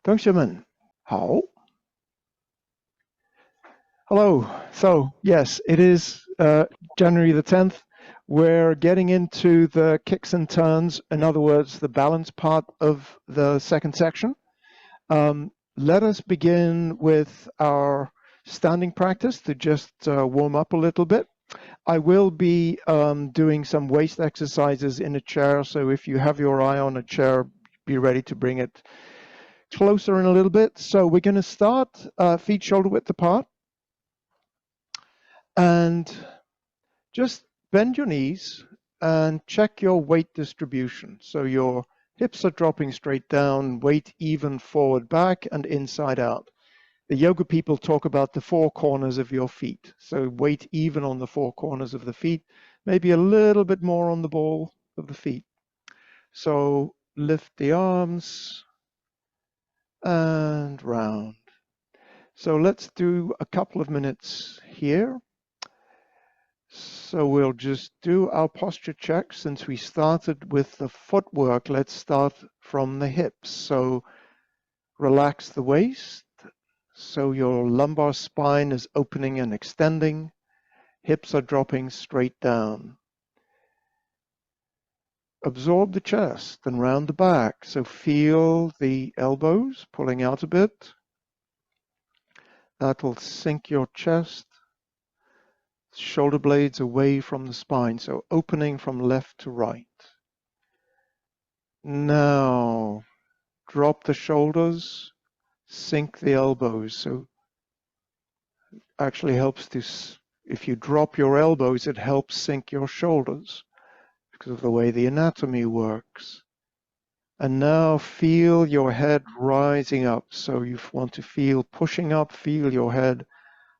同学们好 Hello. So, yes, it is January the 10th. We're getting into the kicks and turns, in other words, the balance part of the second section. Let us begin with our standing practice to just warm up a little bit. I will be doing some waist exercises in a chair, so if you have your eye on a chair, be ready to bring it closer in a little bit. So we're going to start feet shoulder width apart. And just bend your knees and check your weight distribution. So your hips are dropping straight down, weight even forward, back, and inside out. The yoga people talk about the four corners of your feet. So weight even on the four corners of the feet, maybe a little bit more on the ball of the feet. So lift the arms and round. So let's do a couple of minutes here. So we'll just do our posture check. Since we started with the footwork, let's start from the hips. So relax the waist. So your lumbar spine is opening and extending. Hips are dropping straight down. Absorb the chest and round the back. So feel the elbows pulling out a bit. That will sink your chest. Shoulder blades away from the spine, so opening from left to right. Now, drop the shoulders, sink the elbows. So actually helps to, if you drop your elbows, it helps sink your shoulders because of the way the anatomy works. And now feel your head rising up. So you want to feel pushing up, feel your head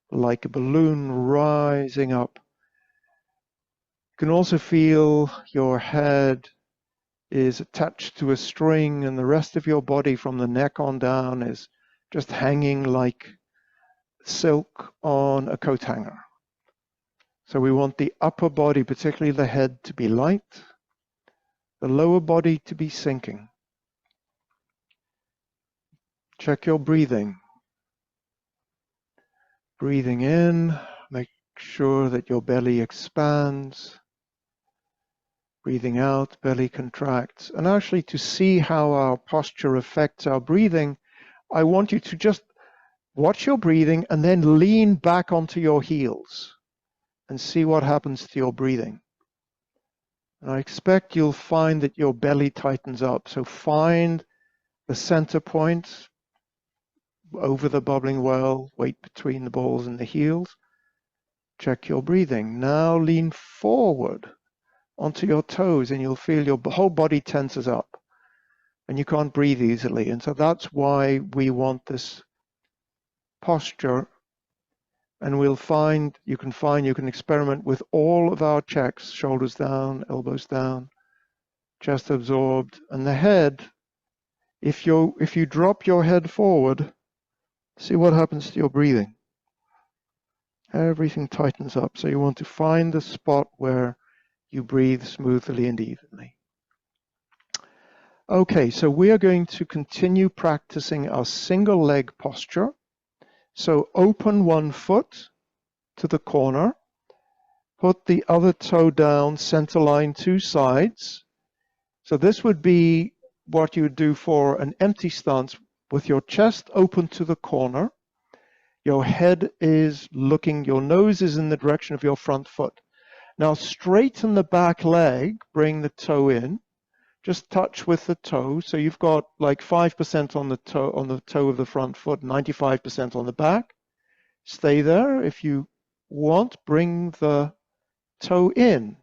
like a balloon rising up. You can also feel your head is attached to a string and the rest of your body from the neck on down is just hanging like silk on a coat hanger. So we want the upper body, particularly the head, to be light, the lower body to be sinking. Check your breathing. Breathing in, make sure that your belly expands. Breathing out, belly contracts. And actually, to see how our posture affects our breathing, I want you to just watch your breathing and then lean back onto your heels and see what happens to your breathing. And I expect you'll find that your belly tightens up. So find the center point over the bubbling well, weight between the balls and the heels. Check your breathing. Now lean forward onto your toes and you'll feel your whole body tenses up and you can't breathe easily. And so that's why we want this posture. And we'll find, you can experiment with all of our checks, shoulders down, elbows down, chest absorbed, and the head. If you drop your head forward, see what happens to your breathing. Everything tightens up. So you want to find the spot where you breathe smoothly and evenly. Okay, so we are going to continue practicing our single leg posture. So open one foot to the corner, put the other toe down, center line two sides. So this would be what you would do for an empty stance with your chest open to the corner. Your head is looking, your nose is in the direction of your front foot. Now straighten the back leg, bring the toe in, just touch with the toe. So you've got like 5% on the toe of the front foot, 95% on the back. Stay there. If you want, bring the toe in.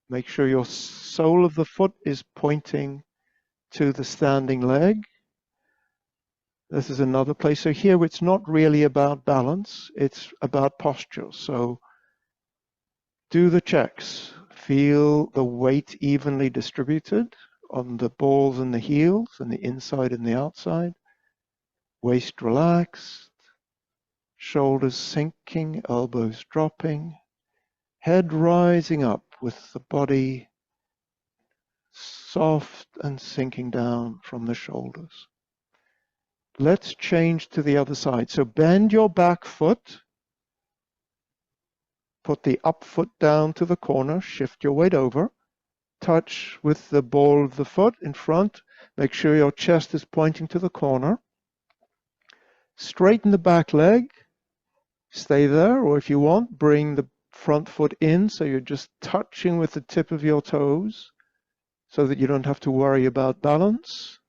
Make sure your sole of the foot is pointing to the standing leg. This is another place. So here it's not really about balance, it's about posture. So do the checks. Feel the weight evenly distributed on the balls and the heels and the inside and the outside. Waist relaxed, shoulders sinking, elbows dropping, head rising up with the body soft and sinking down from the shoulders. Let's change to the other side. So bend your back foot, put the up foot down to the corner, shift your weight over, touch with the ball of the foot in front, make sure your chest is pointing to the corner. Straighten the back leg, stay there, or if you want, bring the front foot in so you're just touching with the tip of your toes so that you don't have to worry about balance.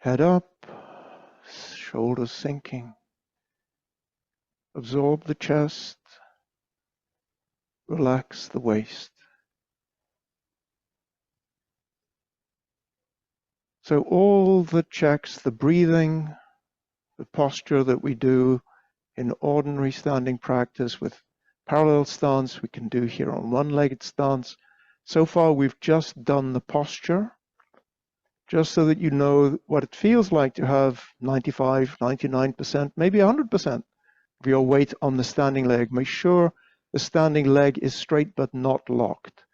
Head up, shoulders sinking. Absorb the chest, relax the waist. So all the checks, the breathing, the posture that we do in ordinary standing practice with parallel stance, we can do here on one-legged stance. So far, we've just done the posture, just so that you know what it feels like to have 95, 99%, maybe 100% of your weight on the standing leg. Make sure the standing leg is straight but not locked.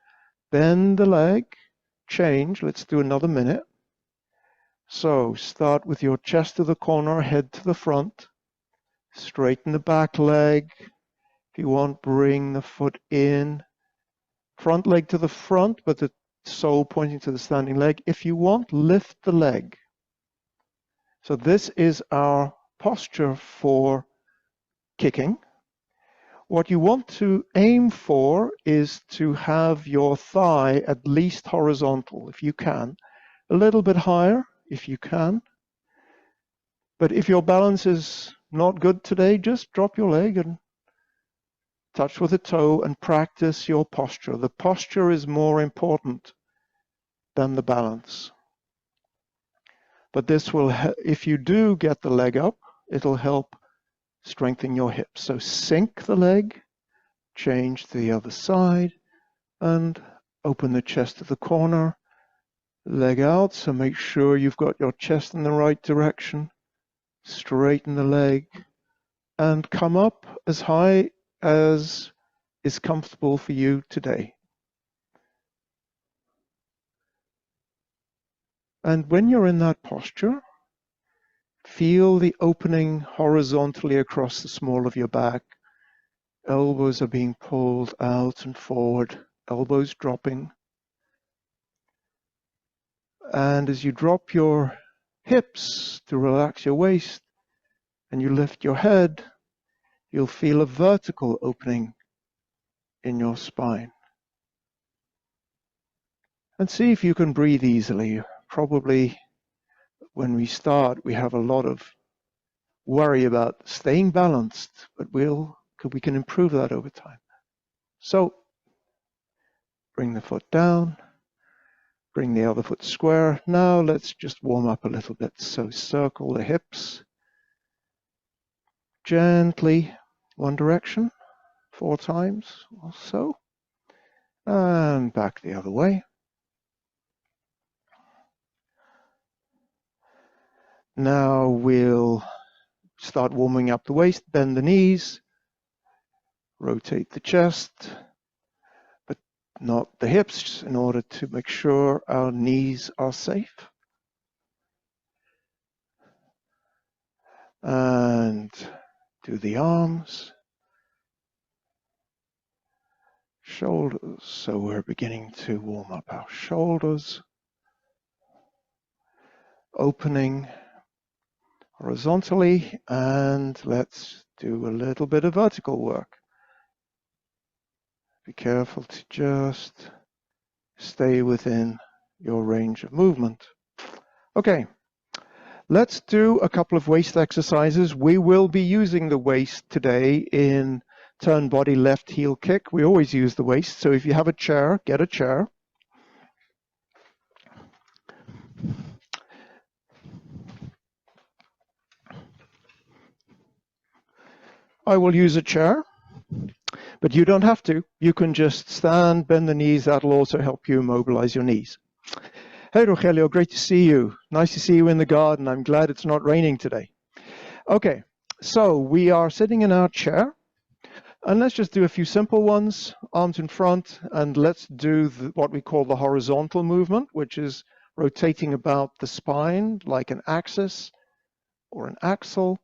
Bend the leg, change. Let's do another minute. So start with your chest to the corner, head to the front. Straighten the back leg. If you want, bring the foot in. Front leg to the front, but the sole pointing to the standing leg. If you want, lift the leg. So this is our posture for kicking. What you want to aim for is to have your thigh at least horizontal, if you can. A little bit higher, if you can. But if your balance is not good today, just drop your leg and touch with a toe and practice your posture. The posture is more important than the balance. But this will, if you do get the leg up, it'll help strengthen your hips. So sink the leg, change to the other side, and open the chest to the corner. Leg out, so make sure you've got your chest in the right direction. Straighten the leg, and come up as high as is comfortable for you today. And when you're in that posture, feel the opening horizontally across the small of your back. Elbows are being pulled out and forward, elbows dropping. And as you drop your hips to relax your waist and you lift your head, you'll feel a vertical opening in your spine. And see if you can breathe easily. Probably when we start, we have a lot of worry about staying balanced, but we can improve that over time. So bring the foot down, bring the other foot square. Now let's just warm up a little bit. So circle the hips gently, one direction, 4 times or so, and back the other way. Now we'll start warming up the waist, bend the knees, rotate the chest, but not the hips, in order to make sure our knees are safe. And do the arms, shoulders. So we're beginning to warm up our shoulders, opening horizontally, and let's do a little bit of vertical work. Be careful to just stay within your range of movement. Okay, let's do a couple of waist exercises. We will be using the waist today in turn body left heel kick. We always use the waist, so if you have a chair, get a chair. I will use a chair, but you don't have to. You can just stand, bend the knees. That'll also help you mobilize your knees. Hey, Rogelio, great to see you. Nice to see you in the garden. I'm glad it's not raining today. Okay, so we are sitting in our chair, and let's just do a few simple ones, arms in front, and let's do what we call the horizontal movement, which is rotating about the spine like an axis. or an axle.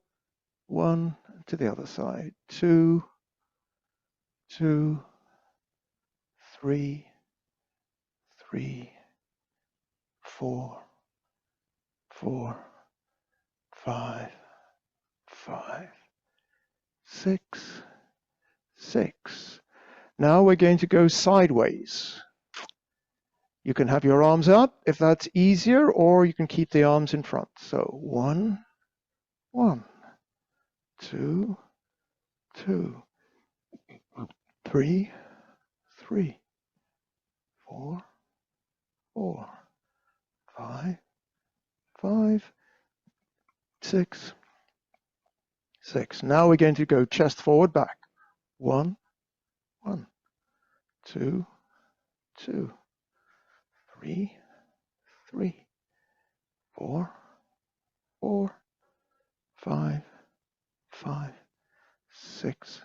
1 to the other side. 2, 2, 3, 3, 4, 4, 5, 5, 6, 6. Now we're going to go sideways. You can have your arms out if that's easier, or you can keep the arms in front. So 1, 1, 2, 2, 3, 3, 4, 4, 5, 5, 6, 6. Now we're going to go chest forward, back. 1, 1, 2, 2, 3, 3, 4, 4, 5, 5, 6,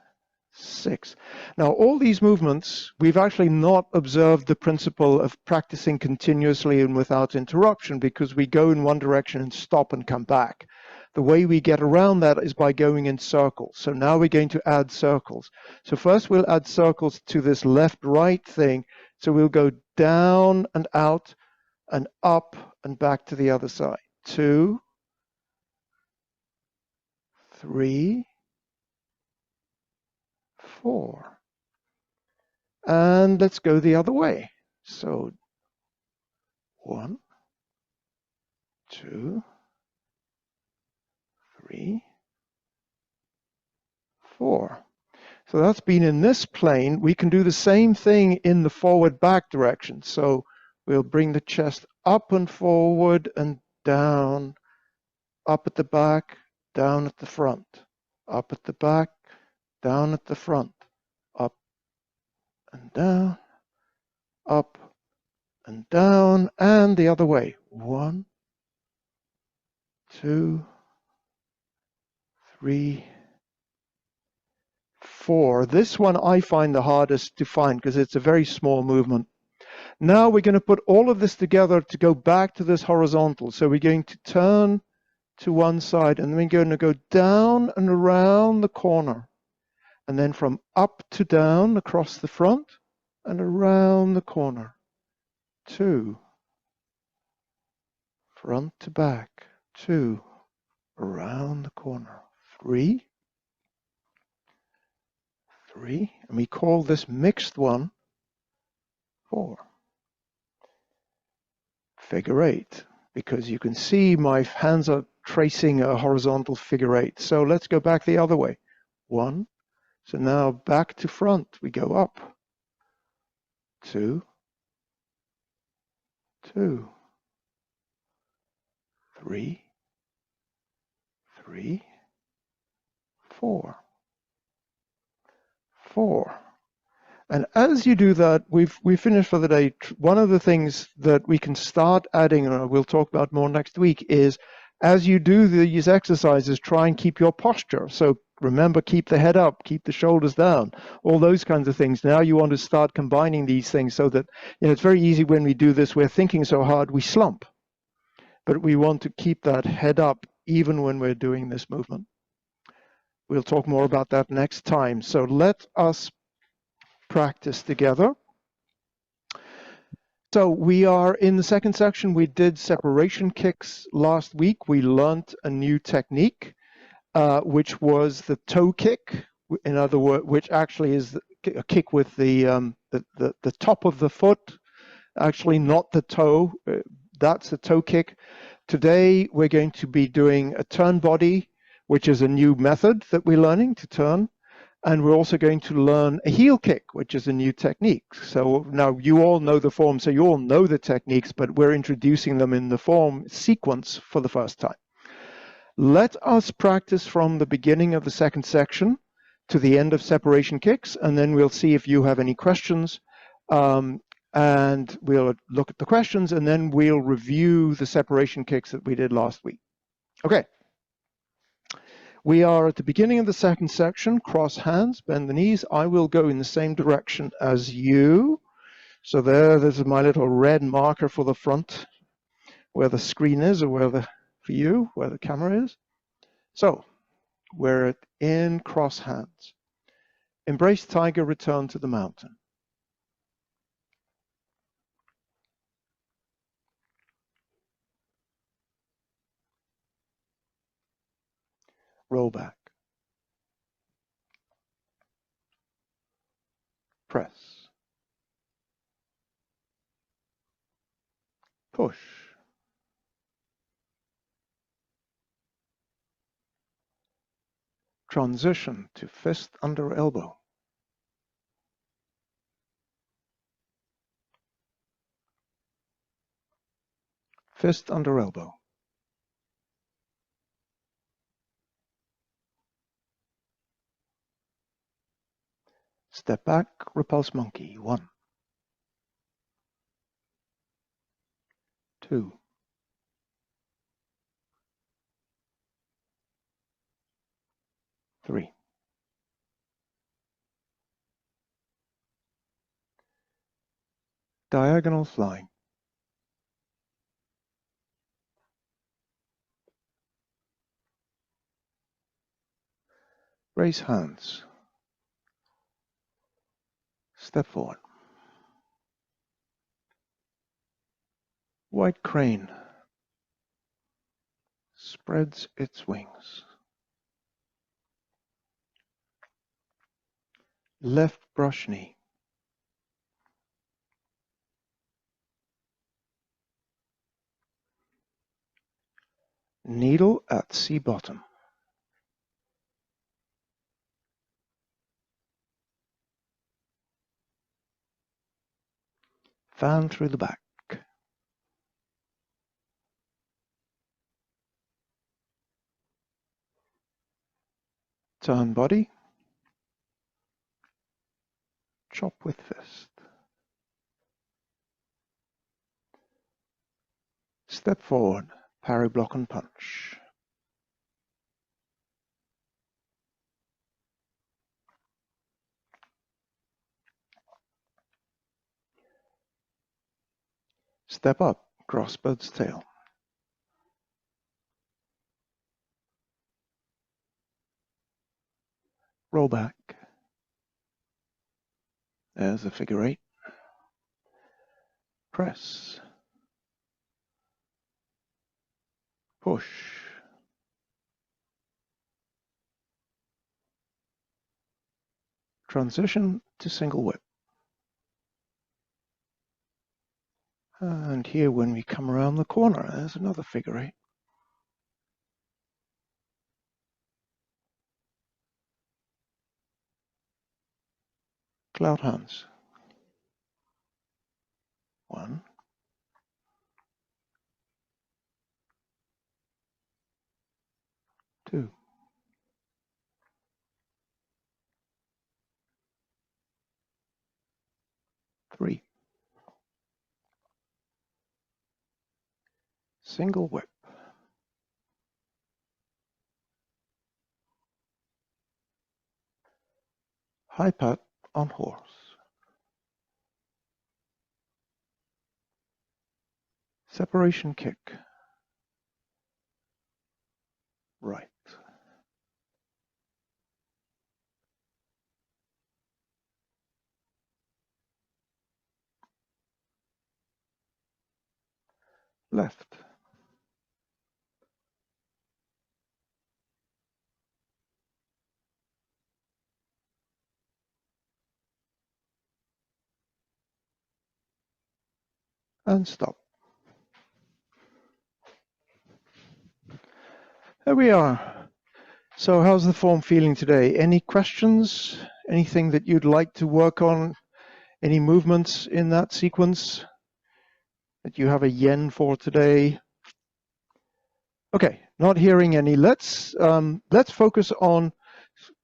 6. Now, all these movements, we've actually not observed the principle of practicing continuously and without interruption, because we go in one direction and stop and come back. The way we get around that is by going in circles. So now we're going to add circles. So first we'll add circles to this left-right thing. So we'll go down and out and up and back to the other side. 2, 3, 4. And let's go the other way. So 1, 2, 3, 4. So that's been in this plane. We can do the same thing in the forward-back direction. So we'll bring the chest up and forward and down, up at the back, down at the front, up at the back, down at the front, up and down, up and down, and the other way. 1, 2, 3, 4. This one I find the hardest to find because it's a very small movement. Now we're going to put all of this together to go back to this horizontal. So we're going to turn to one side, and then we're going to go down and around the corner, and then from up to down across the front and around the corner. 2, front to back. 2, around the corner. 3, 3, and we call this mixed one 4. Figure 8, because you can see my hands are tracing a horizontal figure 8. So let's go back the other way. 1, so now back to front, we go up. 2, 2, 3, 3, 4, 4. And as you do that, we've finished for the day. One of the things that we can start adding, and we'll talk about more next week, is as you do these exercises, try and keep your posture. So remember, keep the head up, keep the shoulders down, all those kinds of things. Now you want to start combining these things so that, it's very easy when we do this, we're thinking so hard, we slump. But we want to keep that head up even when we're doing this movement. We'll talk more about that next time. So let us practice together. So we are in the second section. We did separation kicks last week. We learned a new technique, which was the toe kick. In other words, which actually is a kick with the top of the foot, actually not the toe. That's the toe kick. Today we're going to be doing a turn body, which is a new method that we're learning to turn. And we're also going to learn a heel kick, which is a new technique. So now you all know the form, so you all know the techniques, but we're introducing them in the form sequence for the first time. Let us practice from the beginning of the second section to the end of separation kicks, and then we'll see if you have any questions. And we'll look at the questions, and then we'll review the separation kicks that we did last week. Okay. We are at the beginning of the second section. Cross hands, bend the knees. I will go in the same direction as you. So there's my little red marker for the front, where the screen is, or where the camera is. So we're in cross hands. Embrace tiger, return to the mountain. Roll back. Press. Push. Transition to fist under elbow. Fist under elbow. Step back, repulse monkey. 1, 2, 3. Diagonal flying. Raise hands. Step forward. White crane spreads its wings. Left brush knee. Needle at sea bottom. Fan through the back. Turn body. Chop with fist. Step forward, parry, block and punch. Step up, crossbird's tail. Roll back. There's a figure 8. Press. Push. Transition to single whip. And here when we come around the corner, there's another figure 8. Cloud hands. 1, 2, 3. Single whip. High pat on horse. Separation kick. Right. Left. And stop. There we are. So how's the form feeling today? Any questions? Anything that you'd like to work on? Any movements in that sequence that you have a yen for today? Okay, not hearing any. Let's focus on,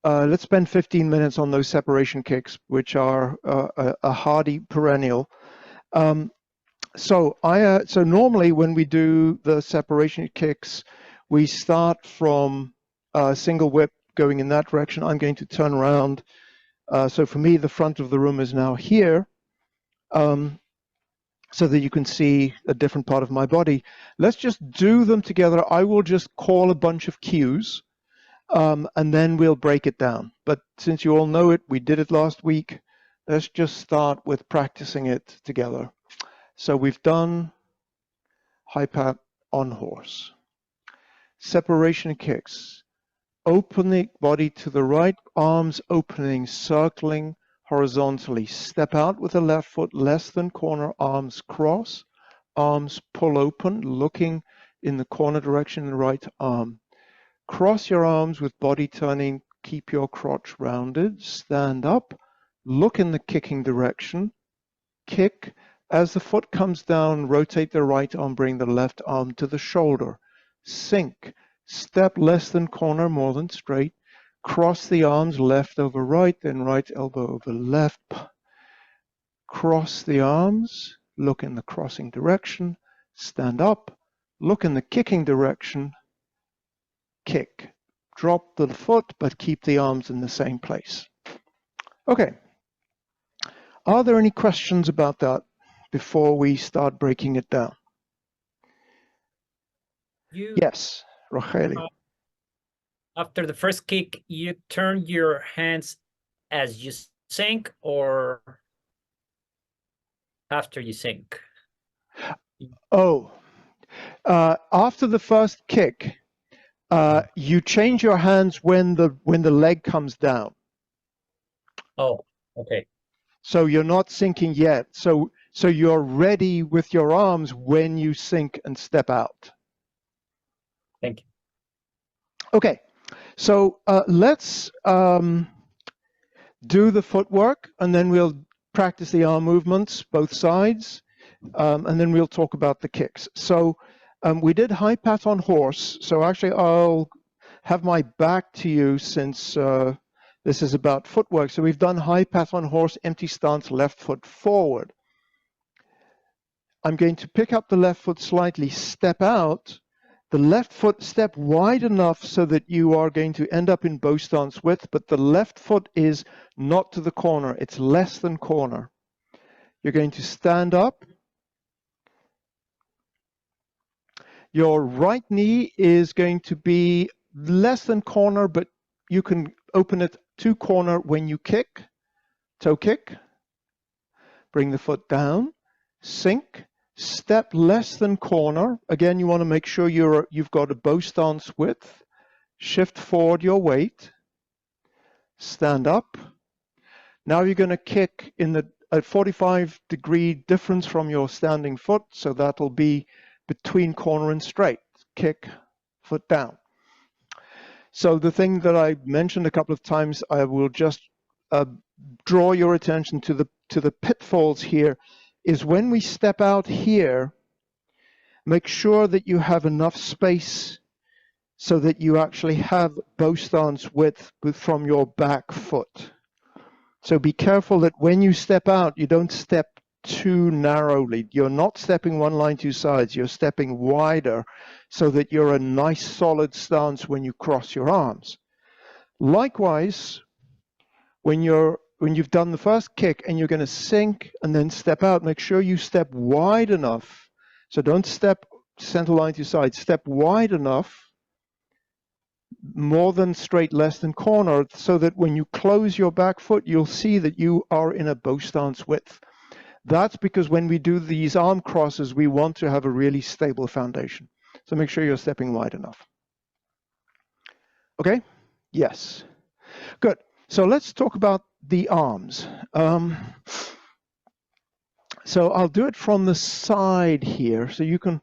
let's spend 15 minutes on those separation kicks, which are a hardy perennial. So normally when we do the separation kicks, we start from a single whip going in that direction. I'm going to turn around. So for me, the front of the room is now here, so that you can see a different part of my body. Let's just do them together. I will just call a bunch of cues, and then we'll break it down. But since you all know it, we did it last week, let's just start with practicing it together. So we've done high pat on horse. Separation kicks. Opening body to the right, arms opening, circling horizontally. Step out with the left foot, less than corner, arms cross, arms pull open, looking in the corner direction in the right arm. Cross your arms with body turning, keep your crotch rounded, stand up, look in the kicking direction, kick. As the foot comes down, rotate the right arm, bring the left arm to the shoulder. Sink, step less than corner, more than straight. Cross the arms, left over right, then right elbow over left. Cross the arms, look in the crossing direction, stand up, look in the kicking direction, kick. Drop the foot, but keep the arms in the same place. Okay. Are there any questions about that before we start breaking it down? Yes, Rogelio. After the first kick, you turn your hands as you sink or after you sink? Oh, after the first kick, you change your hands when the leg comes down. Oh, okay. So you're not sinking yet. So you're ready with your arms when you sink and step out. Thank you. Okay, so let's do the footwork, and then we'll practice the arm movements, both sides, and then we'll talk about the kicks. So we did high pat on horse. So actually, I'll have my back to you since this is about footwork. So we've done high pat on horse, empty stance, left foot forward. I'm going to pick up the left foot slightly, step out. The left foot step wide enough so that you are going to end up in bow stance width, but the left foot is not to the corner. It's less than corner. You're going to stand up. Your right knee is going to be less than corner, but you can open it to corner when you kick. Toe kick. Bring the foot down. Sink. Step less than corner. Again, you want to make sure you've got a bow stance width. Shift forward your weight. Stand up. Now you're going to kick in a 45-degree difference from your standing foot, so that'll be between corner and straight. Kick, foot down. So the thing that I mentioned a couple of times, I will just draw your attention to the pitfalls here, is when we step out here, make sure that you have enough space so that you actually have bow stance width from your back foot. So be careful that when you step out, you don't step too narrowly. You're not stepping one line, two sides. You're stepping wider so that you're a nice solid stance when you cross your arms. Likewise, when you've done the first kick and you're going to sink and then step out, make sure you step wide enough. So don't step center line to side. Step wide enough, more than straight, less than corner, so that when you close your back foot, you'll see that you are in a bow stance width. That's because when we do these arm crosses, we want to have a really stable foundation. So make sure you're stepping wide enough. Okay? Yes. Good. So let's talk about the arms. So I'll do it from the side here. So you can,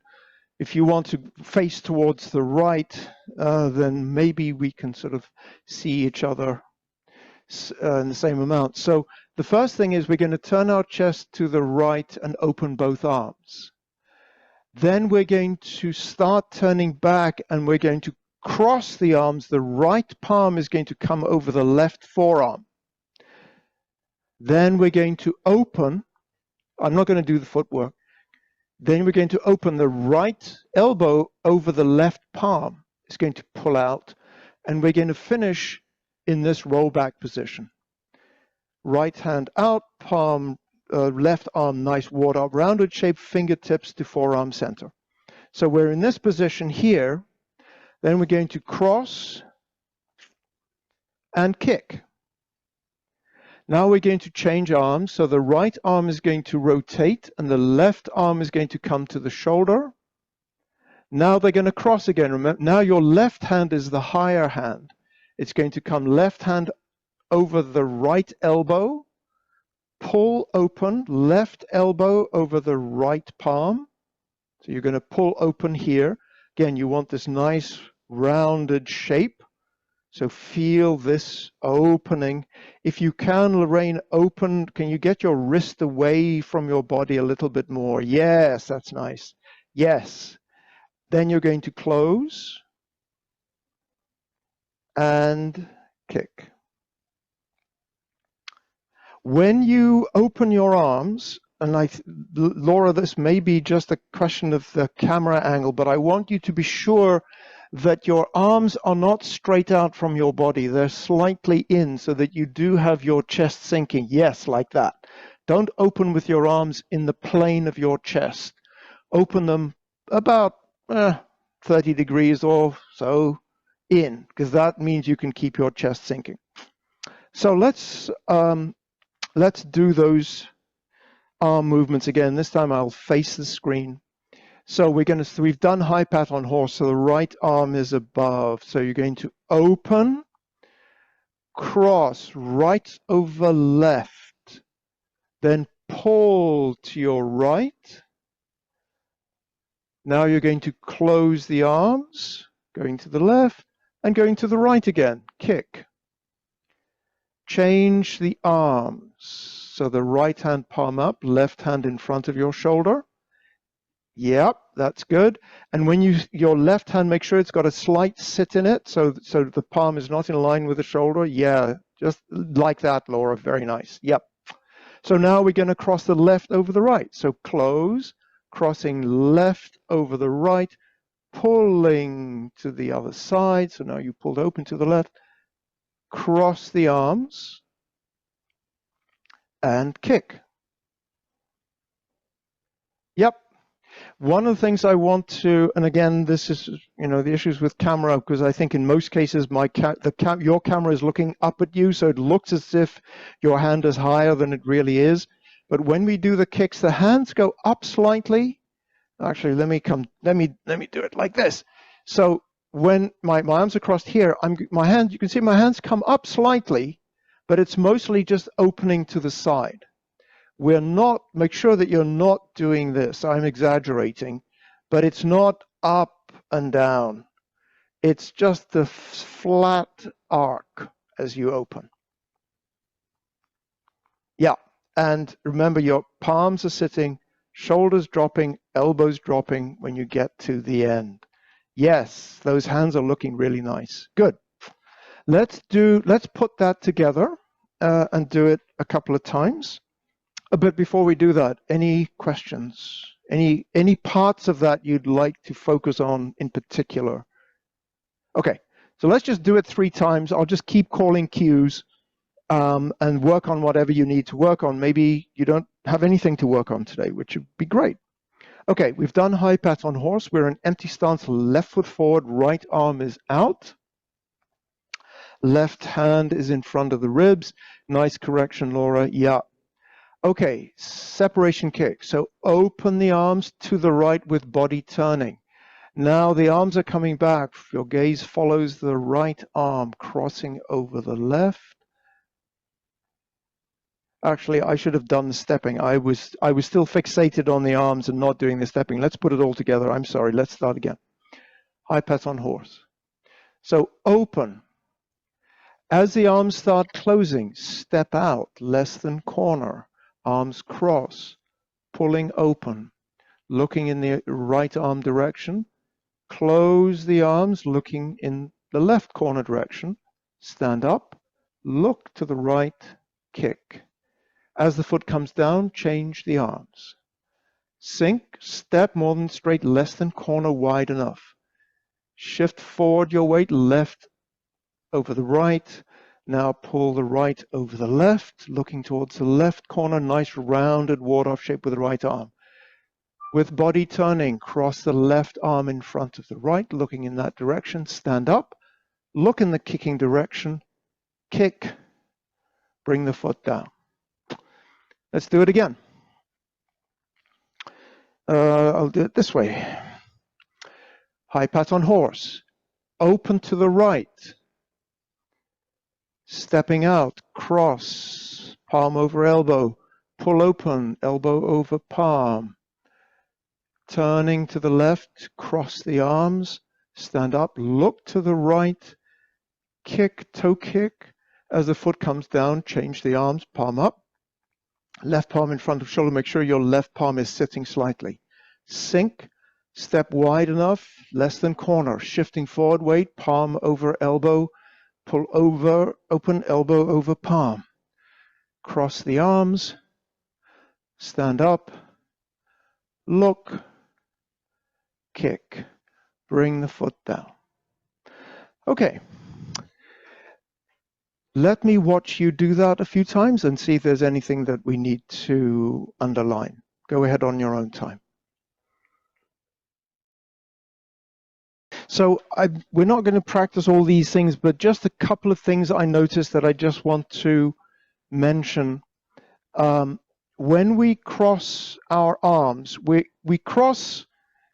if you want to face towards the right, then maybe we can sort of see each other in the same amount. So the first thing is we're going to turn our chest to the right and open both arms. Then we're going to start turning back and we're going to cross the arms. The right palm is going to come over the left forearm. Then we're going to open. I'm not going to do the footwork. Then we're going to open the right elbow over the left palm. It's going to pull out. And we're going to finish in this rollback position. Right hand out, palm, left arm, nice ward up, rounded shape, fingertips to forearm center. So we're in this position here. Then we're going to cross, and kick. Now we're going to change arms. So the right arm is going to rotate and the left arm is going to come to the shoulder. Now they're going to cross again. Remember, now your left hand is the higher hand. It's going to come left hand over the right elbow, pull open, left elbow over the right palm. So you're going to pull open here. Again, you want this nice rounded shape. So feel this opening. If you can, Lorraine, open, can you get your wrist away from your body a little bit more? Yes, that's nice. Yes. Then you're going to close and kick. When you open your arms, and Laura, this may be just a question of the camera angle, but I want you to be sure that your arms are not straight out from your body. They're slightly in so that you do have your chest sinking. Yes, like that. Don't open with your arms in the plane of your chest. Open them about 30 degrees or so in, because that means you can keep your chest sinking. So let's do those arm movements again. This time I'll face the screen. So we've done high pat on horse, so the right arm is above. So you're going to open, cross, right over left, then pull to your right. Now you're going to close the arms, going to the left and going to the right again, kick. Change the arms. So the right hand palm up, left hand in front of your shoulder. Yep, that's good. And when your left hand, make sure it's got a slight sit in it, so the palm is not in line with the shoulder. Yeah, just like that, Laura. Very nice. Yep. So now we're going to cross the left over the right. So close, crossing left over the right, pulling to the other side. So now you pulled open to the left. Cross the arms and kick. Yep. One of the things I want to, and again, this is, the issues with camera, because I think in most cases your camera is looking up at you, so it looks as if your hand is higher than it really is. But when we do the kicks, the hands go up slightly. Actually, let me do it like this. So when my arms are crossed here, you can see my hands come up slightly, but it's mostly just opening to the side. Make sure that you're not doing this. I'm exaggerating, but it's not up and down. It's just the flat arc as you open. Yeah, and remember your palms are sitting, shoulders dropping, elbows dropping when you get to the end. Yes, those hands are looking really nice. Good. Let's put that together and do it a couple of times. But before we do that, any questions? Any parts of that you'd like to focus on in particular? Okay, so let's just do it 3 times. I'll just keep calling cues and work on whatever you need to work on. Maybe you don't have anything to work on today, which would be great. Okay, we've done high pat on horse. We're in empty stance, left foot forward, right arm is out. Left hand is in front of the ribs. Nice correction, Laura. Yeah. Okay, separation kick. So open the arms to the right with body turning. Now the arms are coming back. Your gaze follows the right arm, crossing over the left. Actually, I should have done the stepping. I was still fixated on the arms and not doing the stepping. Let's put it all together. I'm sorry. Let's start again. High pat on horse. So open. As the arms start closing, step out, less than corner. Arms cross, pulling open, looking in the right arm direction. Close the arms, looking in the left corner direction. Stand up, look to the right, kick. As the foot comes down, change the arms. Sink, step more than straight, less than corner, wide enough. Shift forward your weight, left over the right. Now pull the right over the left, looking towards the left corner, nice rounded ward-off shape with the right arm. With body turning, cross the left arm in front of the right, looking in that direction, stand up, look in the kicking direction, kick, bring the foot down. Let's do it again. I'll do it this way. High pat on horse. Open to the right. Stepping out, cross, palm over elbow. Pull open, elbow over palm. Turning to the left, cross the arms. Stand up, look to the right. Kick, toe kick. As the foot comes down, change the arms, palm up. Left palm in front of shoulder. Make sure your left palm is sitting slightly. Sink. Step wide enough, less than corner. Shifting forward weight, palm over elbow. Pull over, open, elbow over palm. Cross the arms. Stand up. Look. Kick. Bring the foot down. Okay. Let me watch you do that a few times and see if there's anything that we need to underline. Go ahead on your own time. So we're not going to practice all these things, but just a couple of things I noticed that I just want to mention. When we cross our arms, we cross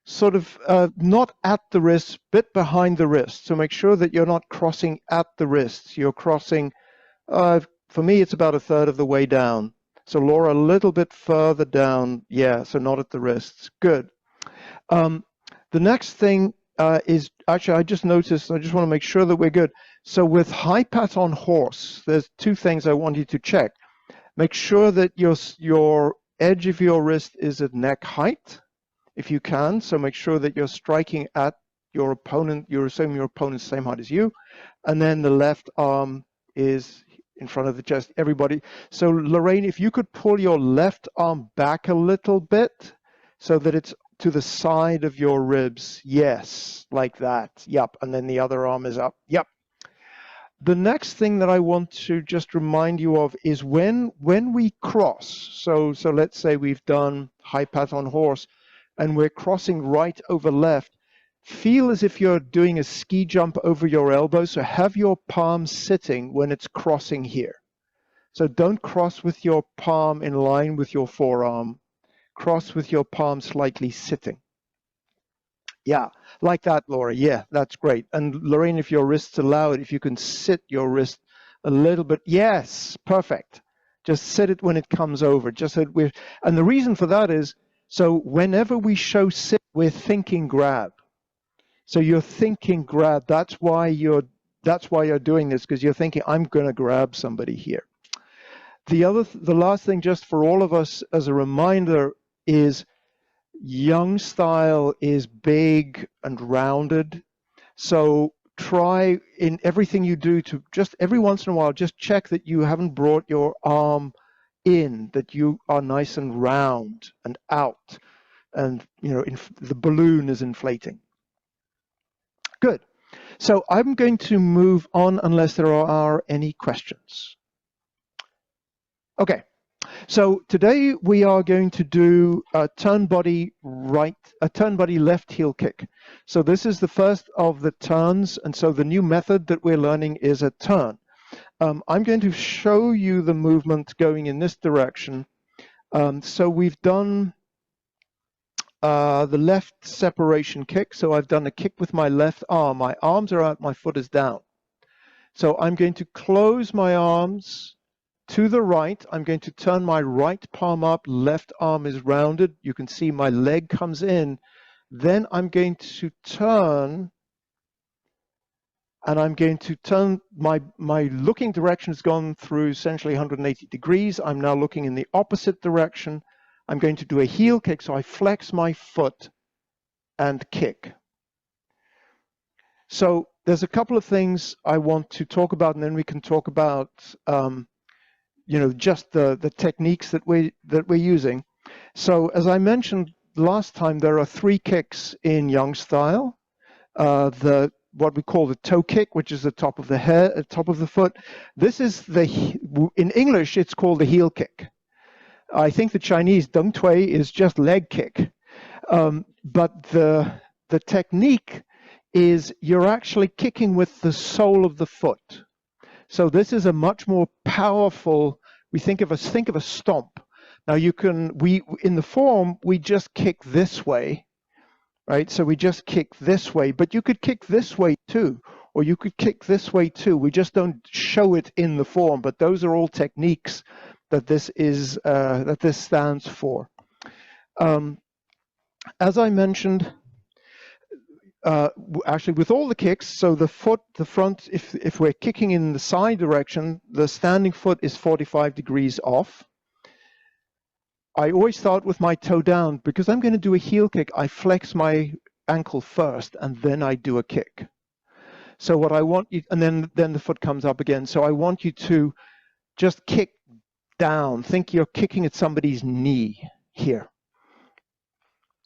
sort of not at the wrist, bit behind the wrist. So make sure that you're not crossing at the wrists. You're crossing, for me, it's about a third of the way down. So Laura, a little bit further down. Yeah, so not at the wrists. Good. The next thing is, actually, I just noticed, I just want to make sure that we're good. So with high pat on horse, there's two things I want you to check. Make sure that your edge of your wrist is at neck height, if you can. So make sure that you're striking at your opponent. You're assuming your opponent's the same height as you. And then the left arm is in front of the chest. Everybody. So Lorraine, if you could pull your left arm back a little bit so that it's to the side of your ribs. Yes, like that. Yep. And then the other arm is up. Yep. The next thing that I want to just remind you of is when we cross. So let's say we've done high pat on horse and we're crossing right over left. Feel as if you're doing a ski jump over your elbow. So have your palm sitting when it's crossing here. So don't cross with your palm in line with your forearm. Cross with your palm slightly sitting. Yeah, like that, Laura. Yeah, that's great. And Lorraine, if your wrists allow it, if you can sit your wrist a little bit. Yes, perfect. Just sit it when it comes over. Just so we're, and the reason for that is, so whenever we show sit, we're thinking grab. So you're thinking grab. That's why you're doing this, because you're thinking, I'm going to grab somebody here. The last thing, just for all of us as a reminder, is Young style is big and rounded. So try in everything you do to just every once in a while, just check that you haven't brought your arm in, that you are nice and round and out, and the balloon is inflating. Good. So I'm going to move on unless there are any questions. Okay. So today we are going to do a turn body left heel kick. So this is the first of the turns, and so the new method that we're learning is a turn. I'm going to show you the movement going in this direction. So we've done the left separation kick. So I've done a kick with my left arm. My arms are out, my foot is down. So I'm going to close my arms to the right. I'm going to turn my right palm up, left arm is rounded. You can see my leg comes in. Then I'm going to turn, and I'm going to turn, my looking direction has gone through essentially 180 degrees. I'm now looking in the opposite direction. I'm going to do a heel kick, so I flex my foot and kick. So there's a couple of things I want to talk about, and then we can talk about just the techniques that we're using. So as I mentioned last time, there are 3 kicks in Young style. What we call the toe kick, which is the top of the head, top of the foot. This is in English, it's called the heel kick. I think the Chinese dong tui is just leg kick. But the technique is you're actually kicking with the sole of the foot. So this is a much more powerful, we think of a stomp. Now you can, in the form, we just kick this way, right? So we just kick this way, but you could kick this way too, or you could kick this way too. We just don't show it in the form, but those are all techniques that this is, that this stands for. As I mentioned, actually with all the kicks, so the front, if we're kicking in the side direction, the standing foot is 45 degrees off. I always start with my toe down because I'm going to do a heel kick. I flex my ankle first and then I do a kick. So what I want you, and then the foot comes up again. So I want you to just kick down. Think you're kicking at somebody's knee here.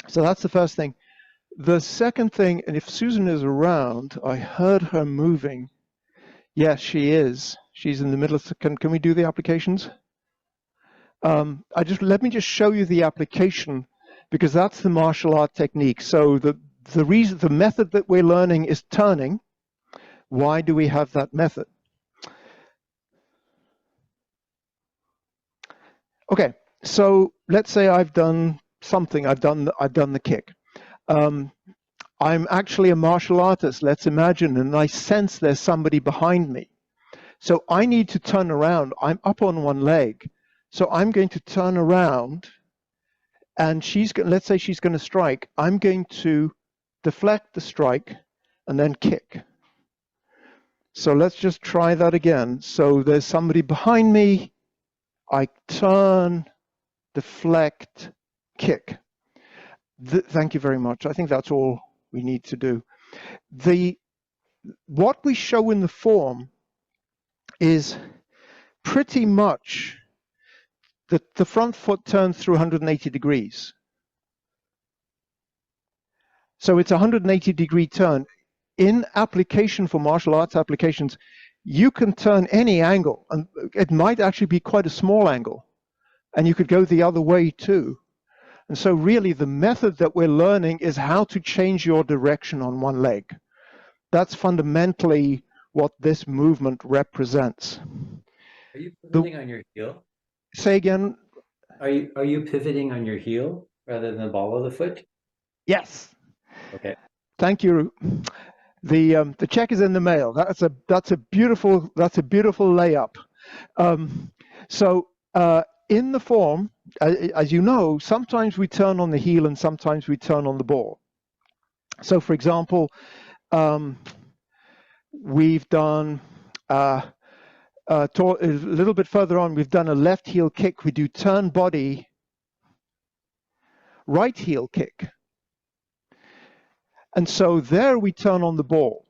So that's the first thing. The second thing, and if Susan is around, I heard her moving. Yes, she is. She's in the middle of, can we do the applications? Let me just show you the application because that's the martial art technique. So the method that we're learning is turning. Why do we have that method? Okay, so let's say I've done something. I've done the kick. I'm actually a martial artist, let's imagine, and I sense there's somebody behind me. So I need to turn around. I'm up on one leg. So I'm going to turn around and let's say she's going to strike. I'm going to deflect the strike and then kick. So let's just try that again. So there's somebody behind me. I turn, deflect, kick. Thank you very much. I think that's all we need to do. What we show in the form is pretty much the front foot turns through 180 degrees. So it's a 180-degree turn. In application for martial arts applications, you can turn any angle, and it might actually be quite a small angle, and you could go the other way too. And so really the method that we're learning is how to change your direction on one leg. That's fundamentally what this movement represents. Are you pivoting on your heel? Say again? Are you pivoting on your heel rather than the ball of the foot? Yes. Okay. Thank you. The check is in the mail. That's a beautiful layup. In the form, as you know, sometimes we turn on the heel and sometimes we turn on the ball. So, for example, we've done a little bit further on. We've done a left heel kick. We do turn body, right heel kick. And so there we turn on the ball.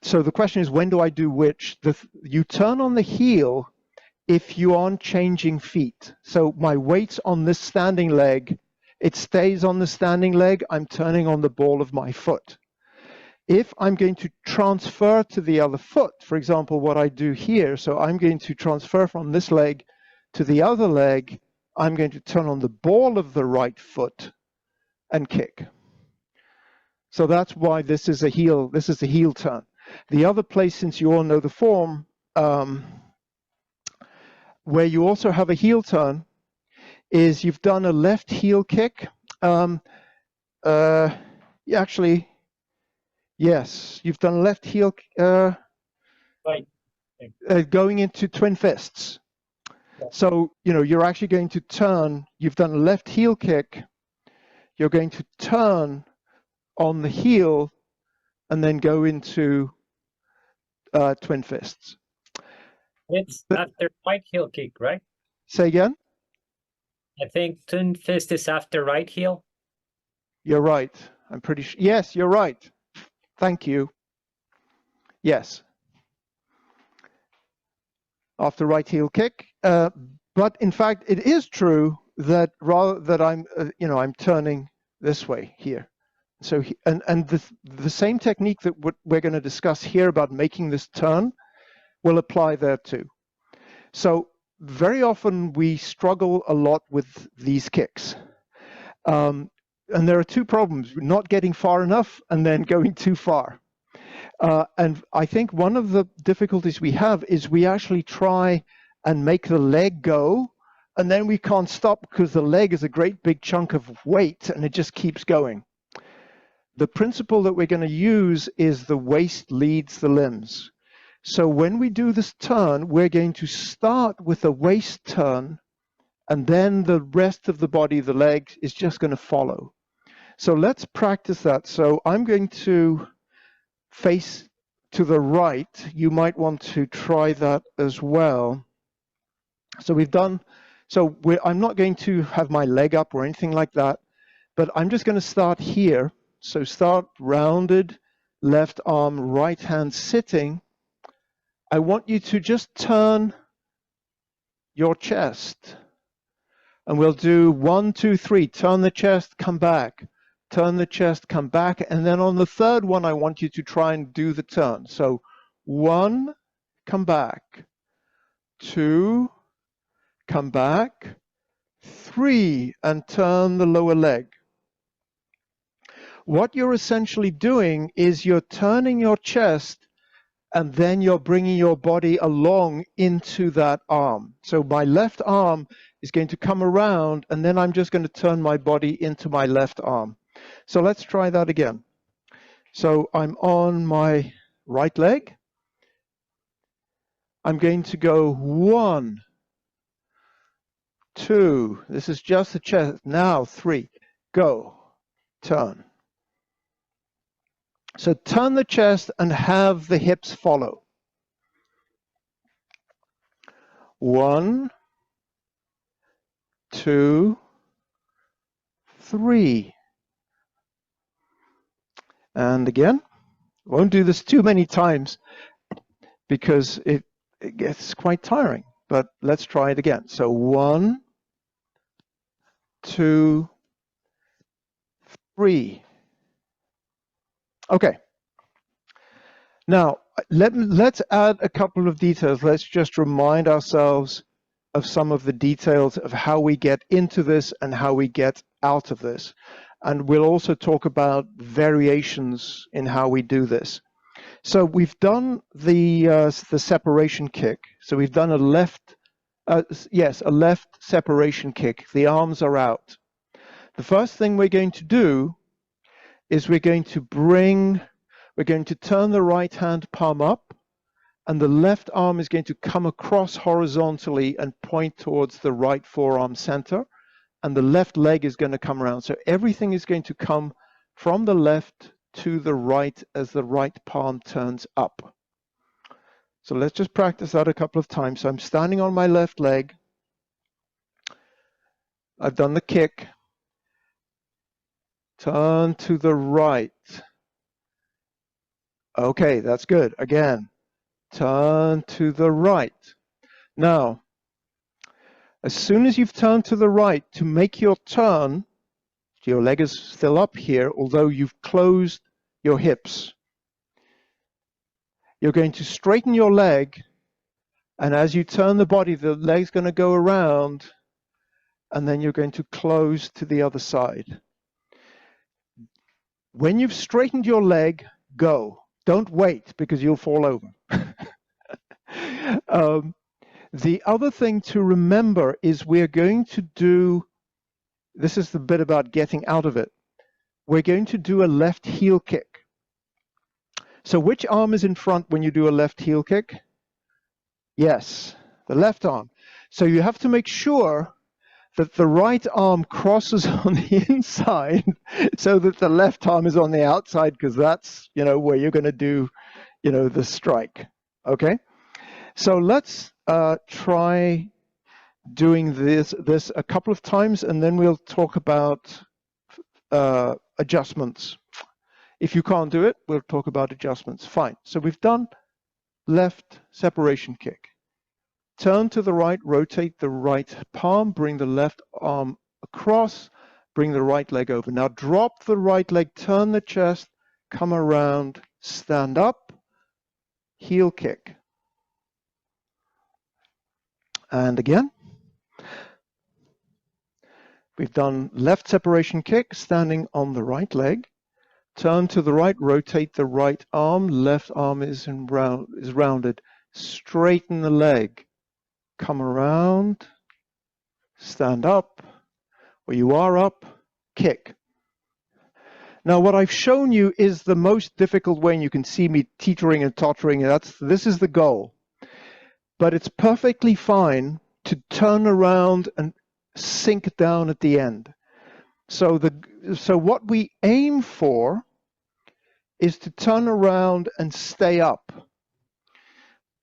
So the question is, when do I do which? You turn on the heel if you aren't changing feet. So my weight's on this standing leg. It stays on the standing leg. I'm turning on the ball of my foot. If I'm going to transfer to the other foot, for example, what I do here, so I'm going to transfer from this leg to the other leg, I'm going to turn on the ball of the right foot and kick. So that's why this is a heel turn. The other place, since you all know the form, where you also have a heel turn, is you've done a left heel kick. Actually, yes, you've done a left heel Right. Going into twin fists. Yeah. So, you're actually going to turn, you've done a left heel kick, you're going to turn on the heel and then go into twin fists. It's after right heel kick, right? Say again? I think twin fist is after right heel. You're right. I'm pretty sure. Yes, you're right. Thank you. Yes. After right heel kick. But in fact, it is true that I'm turning this way here. So and the same technique that we're going to discuss here about making this turn will apply there too. So very often we struggle a lot with these kicks. And there are two problems: not getting far enough and then going too far. And I think one of the difficulties we have is we actually try and make the leg go, and then we can't stop because the leg is a great big chunk of weight and it just keeps going. The principle that we're going to use is the waist leads the limbs. So when we do this turn, we're going to start with a waist turn, and then the rest of the body, the leg, is just going to follow. So let's practice that. So I'm going to face to the right. You might want to try that as well. So we've done, so I'm not going to have my leg up or anything like that, but I'm just going to start here. So start rounded, left arm, right hand sitting. I want you to just turn your chest. And we'll do 1, 2, 3. Turn the chest, come back. Turn the chest, come back. And then on the third one, I want you to try and do the turn. So 1, come back. 2, come back. 3, and turn the lower leg. What you're essentially doing is you're turning your chest, and then you're bringing your body along into that arm. So my left arm is going to come around, and then I'm just going to turn my body into my left arm. So let's try that again. So I'm on my right leg. I'm going to go 1, 2. This is just the chest. Now 3. Go. Turn. So turn the chest and have the hips follow. 1, 2, 3. And again, won't do this too many times because it gets quite tiring, but let's try it again. So 1, 2, 3. Okay. Now, let's add a couple of details. Let's just remind ourselves of some of the details of how we get into this and how we get out of this. And we'll also talk about variations in how we do this. So we've done the separation kick. So we've done a left separation kick. The arms are out. The first thing we're going to do is we're going to turn the right hand palm up, and the left arm is going to come across horizontally and point towards the right forearm center, and the left leg is going to come around. So everything is going to come from the left to the right as the right palm turns up. So let's just practice that a couple of times. So I'm standing on my left leg. I've done the kick. Turn to the right. Okay, that's good. Again, turn to the right. Now, as soon as you've turned to the right, to make your turn, your leg is still up here, although you've closed your hips. You're going to straighten your leg, and as you turn the body, the leg's going to go around, and then you're going to close to the other side. When you've straightened your leg, go. Don't wait, because you'll fall over. The other thing to remember is we're going to do, this is the bit about getting out of it. We're going to do a left heel kick. So which arm is in front when you do a left heel kick? Yes, the left arm. So you have to make sure that the right arm crosses on the inside so that the left arm is on the outside, because that's, where you're going to do, the strike. Okay? So let's try doing this a couple of times, and then we'll talk about adjustments. If you can't do it, we'll talk about adjustments. Fine. So we've done left separation kick. Turn to the right, rotate the right palm, bring the left arm across, bring the right leg over. Now drop the right leg, turn the chest, come around, stand up, heel kick. And again. We've done left separation kick, standing on the right leg. turn to the right, rotate the right arm, left arm is rounded. Straighten the leg, come around, stand up, or you are up, kick. Now what I've shown you is the most difficult way, and you can see me teetering and tottering. This is the goal. But it's perfectly fine to turn around and sink down at the end. So what we aim for is to turn around and stay up.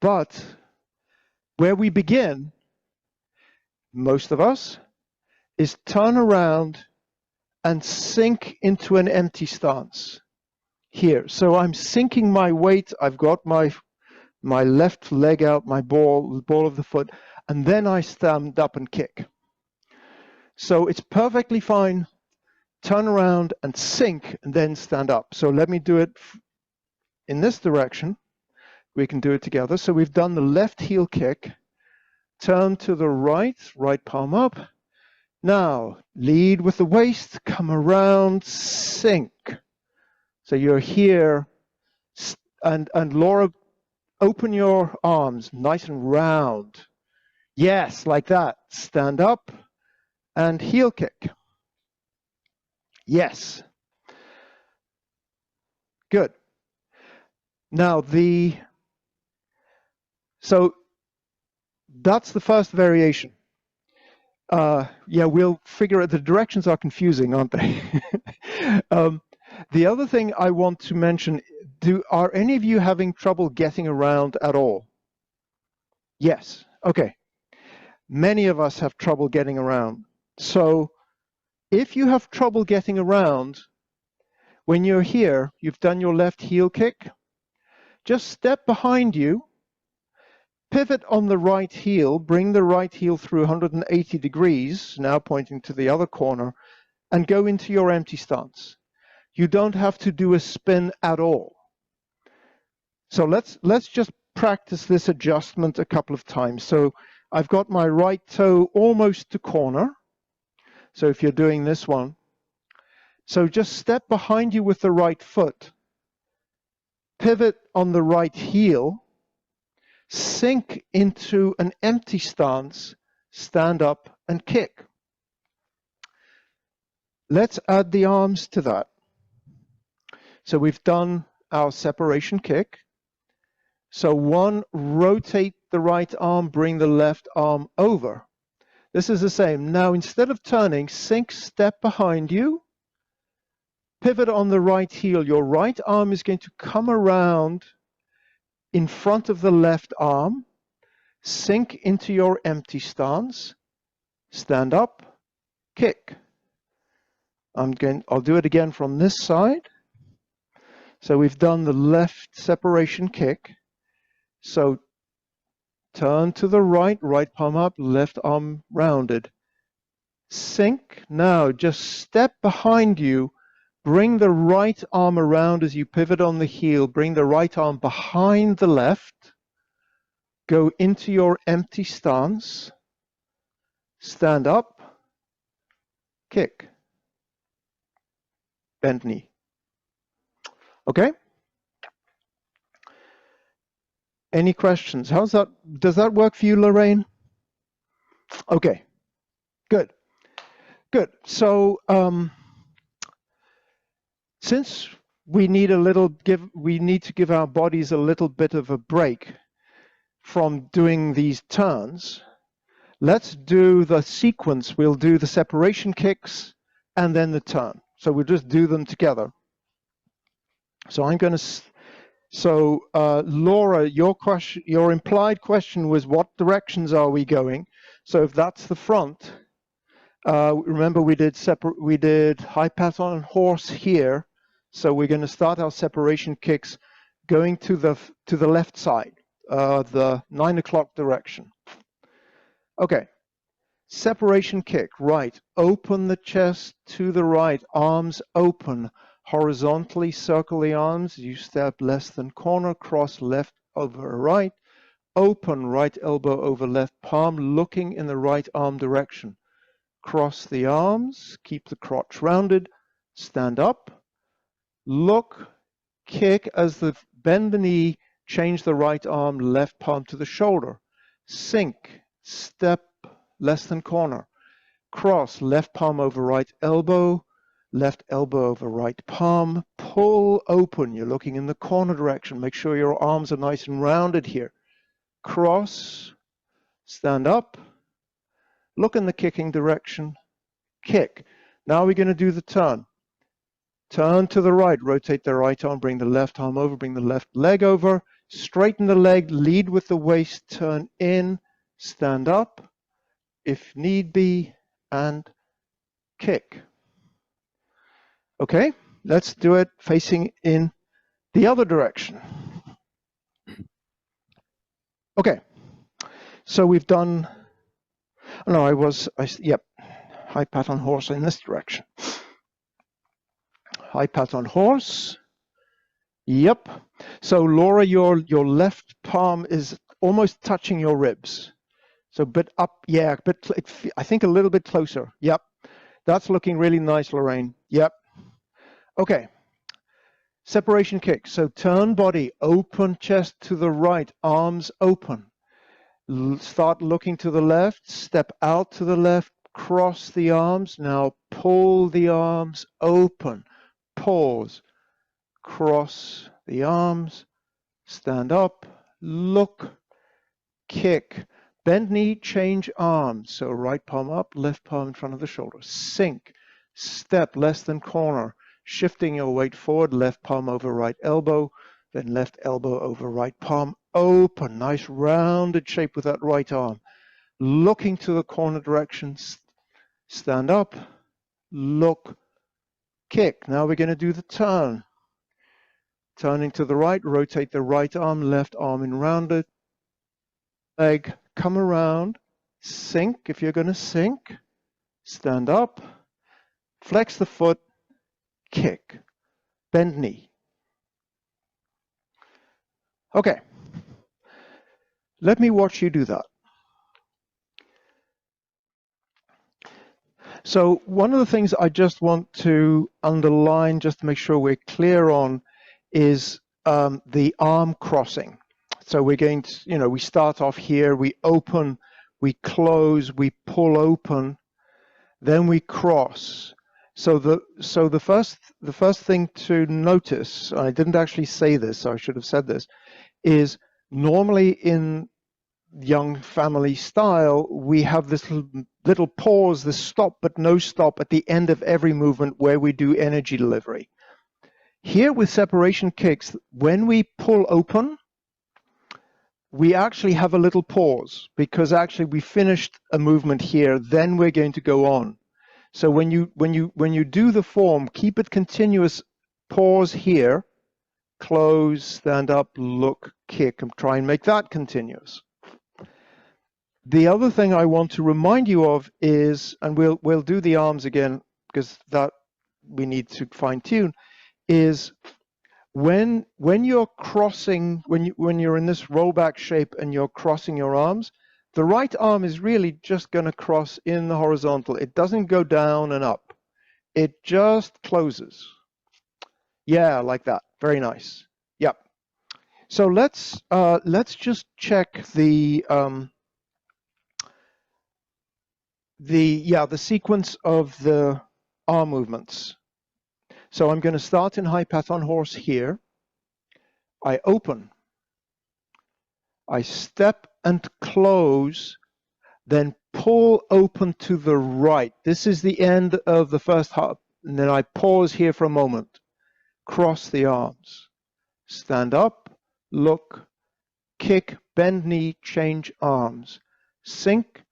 But where we begin, most of us, is turn around and sink into an empty stance here. So I'm sinking my weight. I've got my left leg out, the ball of the foot, and then I stand up and kick. So it's perfectly fine. Turn around and sink and then stand up. So let me do it in this direction. We can do it together. So we've done the left heel kick, turn to the right, right palm up. Now lead with the waist, come around, sink. So you're here, and Laura, open your arms nice and round. Yes, like that. Stand up and heel kick. Yes. Good. Now so that's the first variation. Yeah, we'll figure out, the directions are confusing, aren't they? The other thing I want to mention, are any of you having trouble getting around at all? Yes. Okay. Many of us have trouble getting around. So if you have trouble getting around, when you're here, you've done your left heel kick, just step behind you, pivot on the right heel, bring the right heel through 180 degrees, now pointing to the other corner, and go into your empty stance. You don't have to do a spin at all. So let's just practice this adjustment a couple of times. So I've got my right toe almost to corner. So if you're doing this one, so just step behind you with the right foot, pivot on the right heel, sink into an empty stance, stand up and kick. Let's add the arms to that. So we've done our separation kick. So one, rotate the right arm, bring the left arm over. This is the same. Now instead of turning, sink, step behind you, pivot on the right heel. Your right arm is going to come around in front of the left arm, sink into your empty stance, stand up, kick. I'll do it again from this side. So we've done the left separation kick. So turn to the right, right palm up, left arm rounded. Sink. Now just step behind you, bring the right arm around as you pivot on the heel, bring the right arm behind the left, go into your empty stance, stand up, kick, bend knee. Okay? Any questions? How's that? Does that work for you, Lorraine? Okay, good. Good. So since we need to give our bodies a little bit of a break from doing these turns, let's do the sequence. We'll do the separation kicks and then the turn. So we'll just do them together. So I'm going to, Laura, your implied question was, what directions are we going? So if that's the front, remember we did high pass on horse here. So we're going to start our separation kicks going to the left side, the 9 o'clock direction. Okay. Separation kick, right. Open the chest to the right, arms open. Horizontally circle the arms. You step less than corner, cross left over right. Open right elbow over left palm, looking in the right arm direction. Cross the arms, keep the crotch rounded. Stand up. look, kick as the bend the knee, change the right arm, left palm to the shoulder. Sink, step less than corner. Cross, left palm over right elbow, left elbow over right palm. Pull open, you're looking in the corner direction. Make sure your arms are nice and rounded here. Cross, stand up, look in the kicking direction, kick. Now we're going to do the turn. Turn to the right, rotate the right arm, bring the left arm over, bring the left leg over, straighten the leg, lead with the waist, turn in, stand up, if need be, and kick. Okay, let's do it facing in the other direction. Okay, so we've done, no, yep, high pat on horse in this direction. High pat on horse. Yep. So Laura, your left palm is almost touching your ribs. So a bit up, yeah, I think a little bit closer. Yep. That's looking really nice, Lorraine. Yep. Okay. Separation kick. So turn body, open chest to the right, arms open. Start looking to the left, step out to the left, cross the arms. Now pull the arms open. Pause, cross the arms, stand up, look, kick, bend knee, change arms. So right palm up, left palm in front of the shoulder. Sink, step less than corner, shifting your weight forward, left palm over right elbow, then left elbow over right palm. Open, nice rounded shape with that right arm. Looking to the corner direction, stand up, look, kick. Now we're going to do the turn. Turning to the right, rotate the right arm, left arm in rounded leg, come around, sink if you're going to sink, stand up, flex the foot, kick, bend knee. Okay, let me watch you do that. So one of the things I just want to underline, just to make sure we're clear on, is the arm crossing. So we're going to, we start off here, we open, we close, we pull open, then we cross. So the first thing to notice, I didn't actually say this, so I should have said this, is normally in young family style, we have this little pause, this stop but no stop at the end of every movement where we do energy delivery. Here with separation kicks, when we pull open, we actually have a little pause because actually we finished a movement here, then we're going to go on. So when you do the form, keep it continuous, pause here, close, stand up, look, kick, and try and make that continuous. The other thing I want to remind you of is, and we'll do the arms again because that we need to fine tune, is when you're crossing, when you're in this rollback shape and you're crossing your arms, the right arm is really just going to cross in the horizontal. It doesn't go down and up. It just closes. Yeah, like that. Very nice. Yep. So let's just check the sequence of the arm movements. So I'm going to start in high pat on horse here. I open. I step and close, then pull open to the right. This is the end of the first half. And then I pause here for a moment. Cross the arms. Stand up, look, kick, bend knee, change arms. Sink,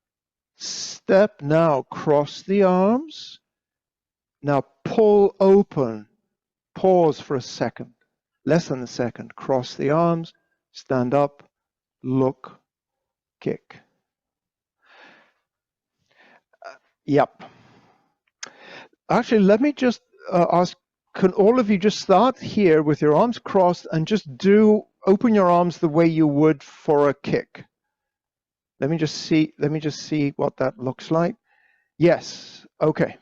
step, now cross the arms. Now pull open, pause for a second, less than a second, cross the arms, stand up, look, kick. Yep. Actually, let me just ask, can all of you just start here with your arms crossed and just open your arms the way you would for a kick? Let me just see what that looks like. Yes, okay.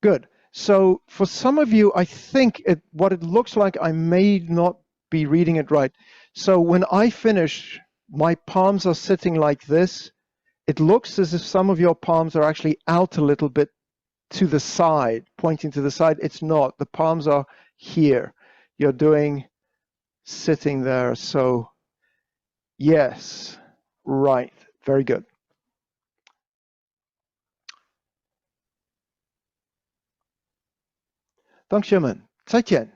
Good. So for some of you, I think what it looks like, I may not be reading it right. So when I finish, my palms are sitting like this. It looks as if some of your palms are actually out a little bit to the side, pointing to the side. It's not. The palms are here. You're doing sitting there. So yes, right. Very good. 同学们，再见。